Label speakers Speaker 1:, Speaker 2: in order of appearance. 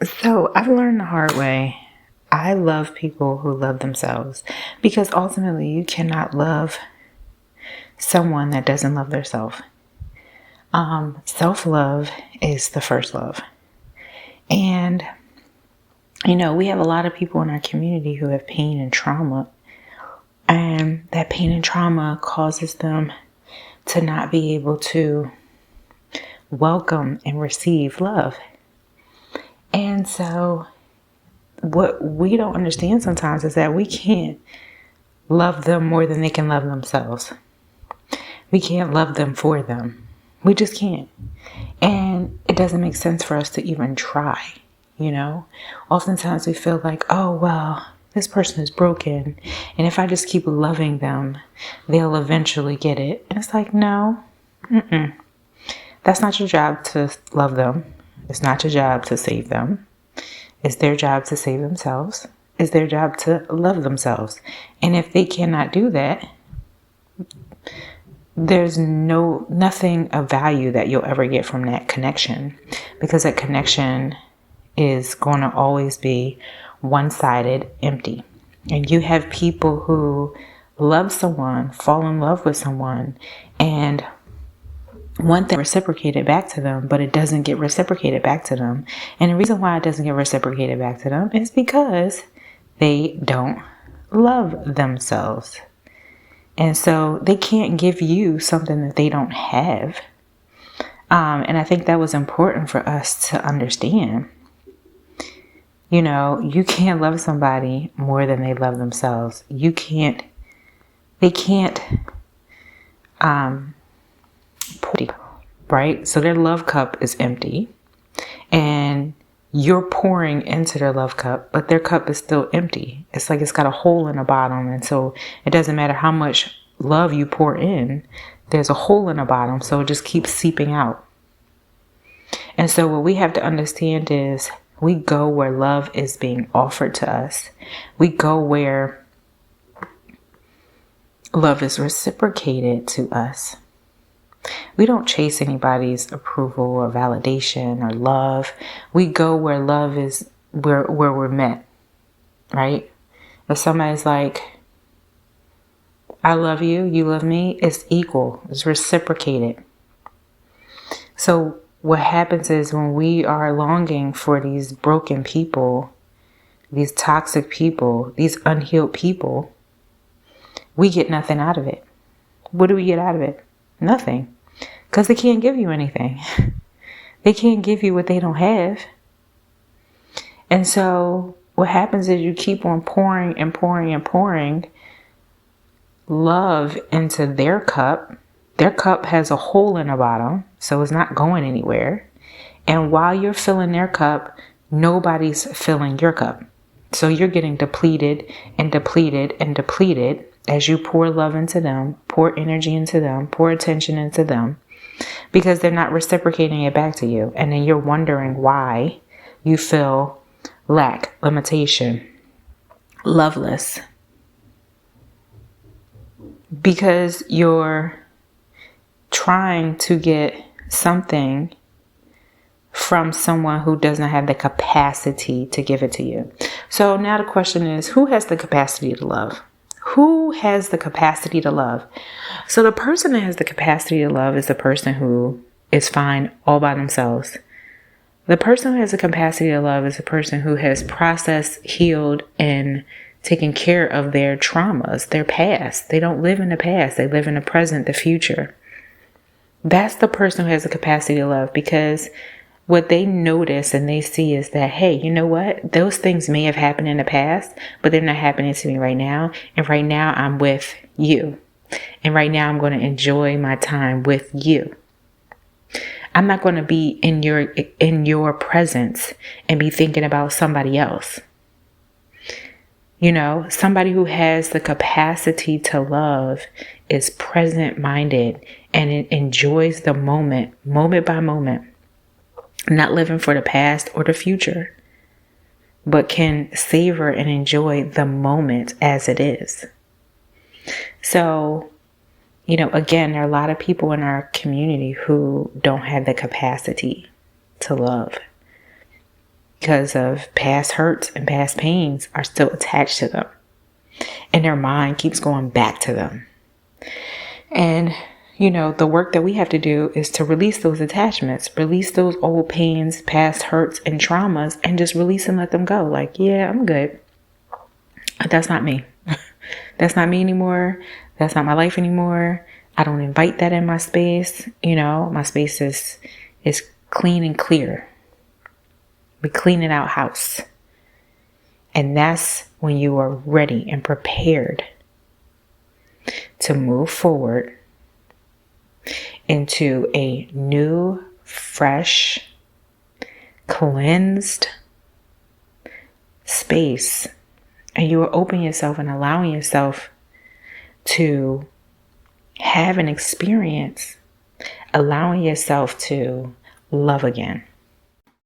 Speaker 1: So I've learned the hard way. I love people who love themselves, because ultimately you cannot love someone that doesn't love themselves. Self-love is the first love. And, we have a lot of people in our community who have pain and trauma. And that pain and trauma causes them to not be able to welcome and receive love. And so what we don't understand sometimes is that we can't love them more than they can love themselves. We can't love them for them. We just can't. And it doesn't make sense for us to even try, Oftentimes we feel like, oh, well, this person is broken, and if I just keep loving them, they'll eventually get it. And it's like, no, that's not your job to love them. It's not your job to save them. It's their job to save themselves. It's their job to love themselves. And if they cannot do that, there's nothing of value that you'll ever get from that connection, because that connection is going to always be one-sided, empty. And you have people who love someone, fall in love with someone, and want them reciprocated back to them, but it doesn't get reciprocated back to them. And the reason why it doesn't get reciprocated back to them is because they don't love themselves. And so they can't give you something that they don't have. And I think that was important for us to understand. You can't love somebody more than they love themselves. They can't, right? So their love cup is empty, and you're pouring into their love cup, but their cup is still empty. It's like it's got a hole in the bottom. And so it doesn't matter how much love you pour in, there's a hole in the bottom. So it just keeps seeping out. And so what we have to understand is we go where love is being offered to us. We go where love is reciprocated to us. We don't chase anybody's approval or validation or love. We go where love is, where we're met, right? If somebody's like, I love you, you love me, it's equal, it's reciprocated. So what happens is when we are longing for these broken people, these toxic people, these unhealed people, we get nothing out of it. What do we get out of it? Nothing. Because they can't give you anything. They can't give you what they don't have. And so what happens is you keep on pouring and pouring and pouring love into their cup. Their cup has a hole in the bottom, so it's not going anywhere. And while you're filling their cup, nobody's filling your cup. So you're getting depleted and depleted and depleted as you pour love into them, pour energy into them, pour attention into them, because they're not reciprocating it back to you. And then you're wondering why you feel lack, limitation, loveless, because you're trying to get something from someone who doesn't have the capacity to give it to you. So now the question is, who has the capacity to love? Who has the capacity to love? So the person that has the capacity to love is the person who is fine all by themselves. The person who has the capacity to love is the person who has processed, healed, and taken care of their traumas, their past. They don't live in the past. They live in the present, the future. That's the person who has the capacity to love, because what they notice and they see is that, hey, you know what? Those things may have happened in the past, but they're not happening to me right now. And right now I'm with you. And right now I'm going to enjoy my time with you. I'm not going to be in your presence and be thinking about somebody else. Somebody who has the capacity to love is present-minded and it enjoys the moment by moment. Not living for the past or the future, but can savor and enjoy the moment as it is. So, again, there are a lot of people in our community who don't have the capacity to love. because of past hurts and past pains are still attached to them. And their mind keeps going back to them. And, the work that we have to do is to release those attachments, release those old pains, past hurts and traumas, and just release and let them go. Like, yeah, I'm good. That's not me. That's not me anymore. That's not my life anymore. I don't invite that in my space. My space is clean and clear. We clean it out house. And that's when you are ready and prepared to move forward into a new, fresh, cleansed space. And you are opening yourself and allowing yourself to have an experience, allowing yourself to love again.